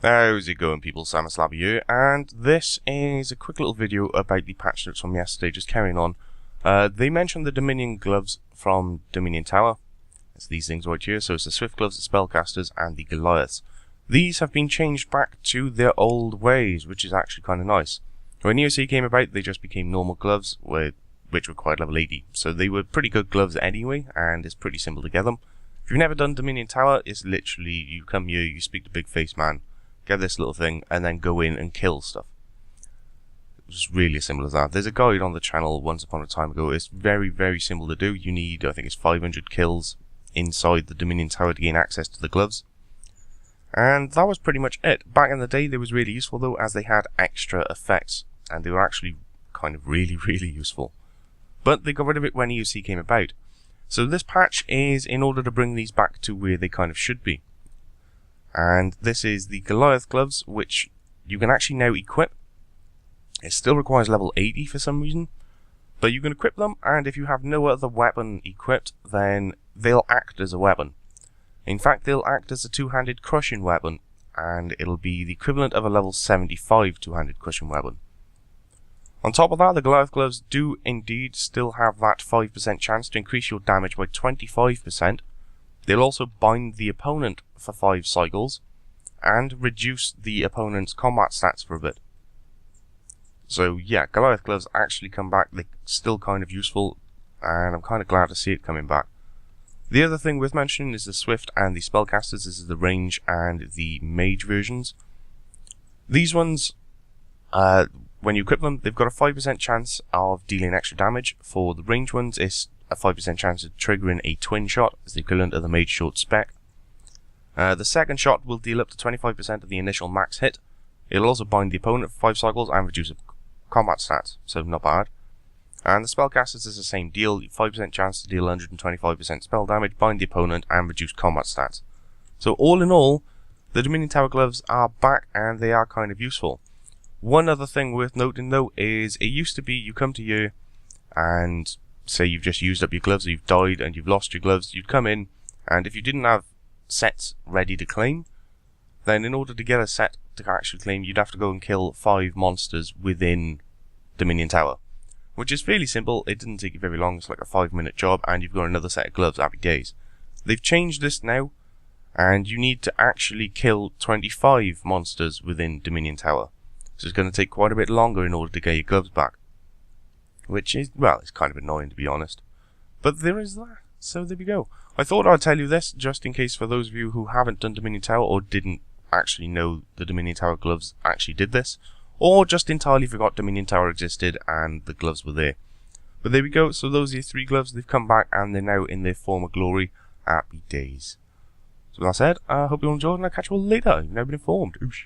How's it going, people? Sam Slabby here, and this is a quick little video about the patch notes from yesterday, just carrying on. They mentioned the Dominion gloves from Dominion Tower. It's these things right here, so it's the Swift gloves, the Spellcasters, and the Goliaths. These have been changed back to their old ways, which is actually kind of nice. When EOC came about, they just became normal gloves, which required level 80. So they were pretty good gloves anyway, and it's pretty simple to get them. If you've never done Dominion Tower, it's literally, you come here, you speak to Big Face Man, get this little thing, and then go in and kill stuff. It's really as simple as that. There's a guide on the channel once upon a time ago. It's very, very simple to do. You need, I think it's 500 kills inside the Dominion Tower to gain access to the gloves. And that was pretty much it. Back in the day, they was really useful though, as they had extra effects. And they were actually kind of really, really useful. But they got rid of it when EOC came about. So this patch is in order to bring these back to where they kind of should be. And this is the Goliath gloves, which you can actually now equip. It still requires level 80 for some reason, but you can equip them, and if you have no other weapon equipped, then they'll act as a weapon. In fact, they'll act as a two-handed crushing weapon, and it'll be the equivalent of a level 75 two-handed crushing weapon. On top of that, the Goliath gloves do indeed still have that 5% chance to increase your damage by 25%. They'll also bind the opponent for 5 cycles, and reduce the opponent's combat stats for a bit. So yeah, Goliath gloves actually come back. They're still kind of useful, and I'm kind of glad to see it coming back. The other thing worth mentioning is the Swift and the Spellcasters. This is the range and the mage versions. These ones, when you equip them, they've got a 5% chance of dealing extra damage. For the range ones, it's a 5% chance of triggering a twin shot, as the equivalent of the mage short spec. The second shot will deal up to 25% of the initial max hit. It'll also bind the opponent for 5 cycles and reduce combat stats, so not bad. And the Spellcasters is the same deal, 5% chance to deal 125% spell damage, bind the opponent, and reduce combat stats. So all in all, the Dominion Tower gloves are back, and they are kind of useful. One other thing worth noting though is, it used to be you come to here, and say you've just used up your gloves, or you've died and you've lost your gloves, you'd come in, and if you didn't have sets ready to claim, then in order to get a set to actually claim, you'd have to go and kill 5 monsters within Dominion Tower, which is fairly simple. It didn't take you very long. It's like a 5-minute job, and you've got another set of gloves. Happy days. They've changed this now, and you need to actually kill 25 monsters within Dominion Tower. So it's going to take quite a bit longer in order to get your gloves back, which is, well, it's kind of annoying to be honest. But there is that. So there we go. I thought I'd tell you this just in case for those of you who haven't done Dominion Tower or didn't actually know the Dominion Tower gloves actually did this, or just entirely forgot Dominion Tower existed and the gloves were there. But there we go. So those are your 3 gloves. They've come back and they're now in their former glory. Happy days. So with that said, I hope you all enjoyed, and I'll catch you all later. You've now been informed. Oosh.